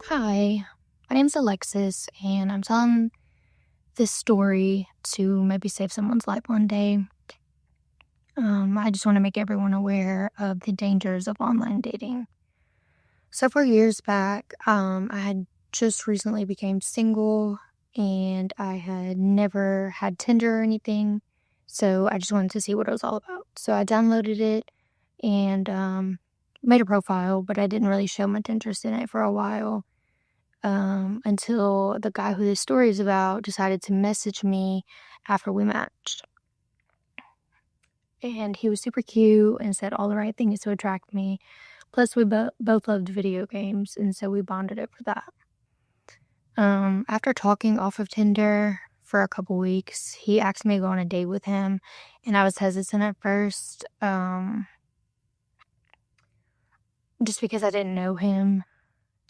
Hi, my name's Alexis, and I'm telling this story to maybe save someone's life one day. I just want to make everyone aware of the dangers of online dating. Several years back, I had just recently became single, and I had never had Tinder or anything, so I just wanted to see what it was all about. So I downloaded it and made a profile, but I didn't really show much interest in it for a while. Until the guy who this story is about decided to message me after we matched. And he was super cute and said all the right things to attract me. Plus, we both loved video games, and so we bonded over that. After talking off of Tinder for a couple weeks, he asked me to go on a date with him, and I was hesitant at first, just because I didn't know him,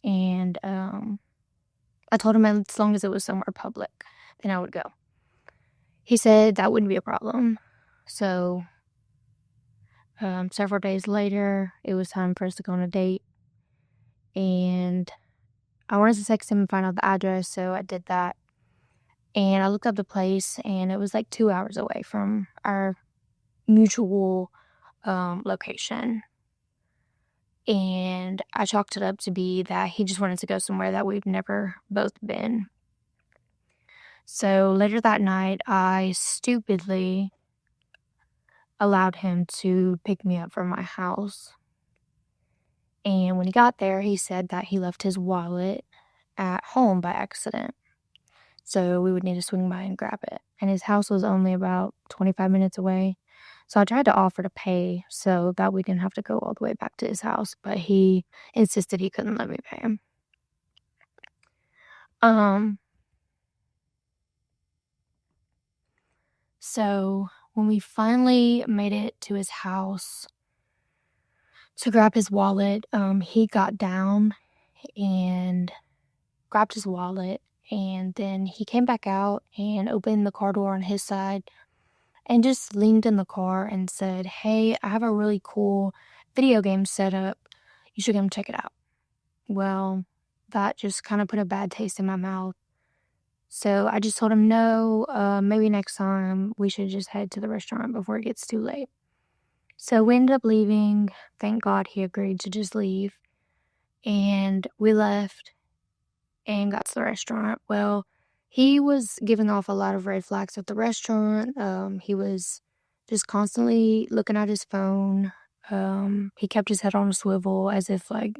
and I told him as long as it was somewhere public, then I would go. He said that wouldn't be a problem. So, several days later, it was time for us to go on a date. And I wanted to text him and find out the address, so I did that. And I looked up the place, and it was like 2 hours away from our mutual location. And I chalked it up to be that he just wanted to go somewhere that we've never both been. So later that night, I stupidly allowed him to pick me up from my house. And when he got there, he said that he left his wallet at home by accident. So we would need to swing by and grab it. And his house was only about 25 minutes away. So I tried to offer to pay so that we didn't have to go all the way back to his house, but he insisted he couldn't let me pay him. So when we finally made it to his house to grab his wallet, he got down and grabbed his wallet, and then he came back out and opened the car door on his side and just leaned in the car and said, "Hey, I have a really cool video game set up. You should come check it out." Well, that just kind of put a bad taste in my mouth. So I just told him, no, maybe next time we should just head to the restaurant before it gets too late. So we ended up leaving. Thank God he agreed to just leave. And we left and got to the restaurant. Well, he was giving off a lot of red flags at the restaurant. He was just constantly looking at his phone. He kept his head on a swivel as if, like,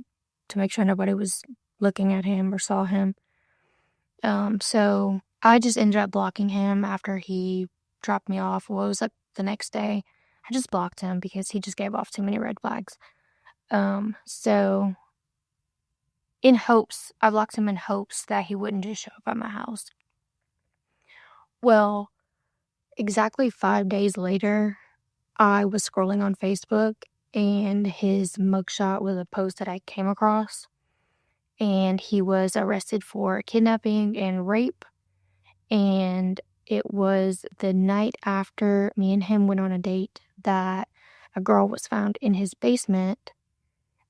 to make sure nobody was looking at him or saw him. So I just ended up blocking him after he dropped me off. Well, it was like the next day. I just blocked him because he just gave off too many red flags. So I blocked him in hopes that he wouldn't just show up at my house. Well, exactly 5 days later, I was scrolling on Facebook, and his mugshot was a post that I came across, and he was arrested for kidnapping and rape, and it was the night after me and him went on a date that a girl was found in his basement,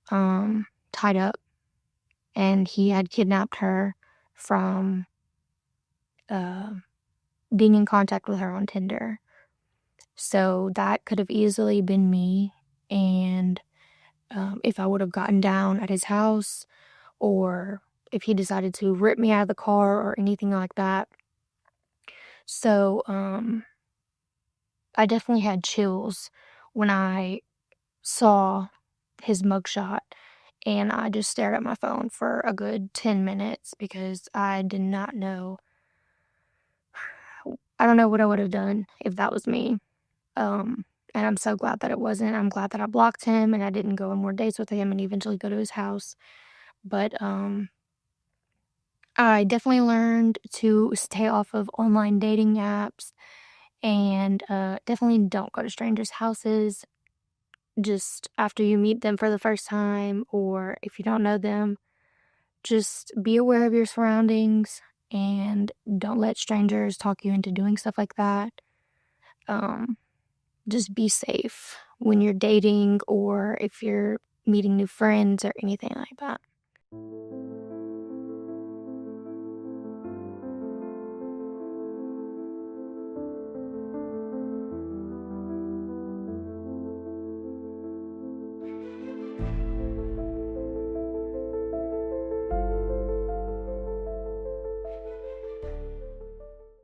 tied up, and he had kidnapped her from being in contact with her on Tinder. So that could have easily been me, and if I would have gotten down at his house, or if he decided to rip me out of the car or anything like that. So I definitely had chills when I saw his mugshot, and I just stared at my phone for a good 10 minutes because I did not know. I don't know what I would have done if that was me. And I'm so glad that it wasn't. I'm glad that I blocked him and I didn't go on more dates with him and eventually go to his house. But I definitely learned to stay off of online dating apps, and definitely don't go to strangers' houses just after you meet them for the first time, or if you don't know them. Just be aware of your surroundings and don't let strangers talk you into doing stuff like that. Just be safe when you're dating or if you're meeting new friends or anything like that.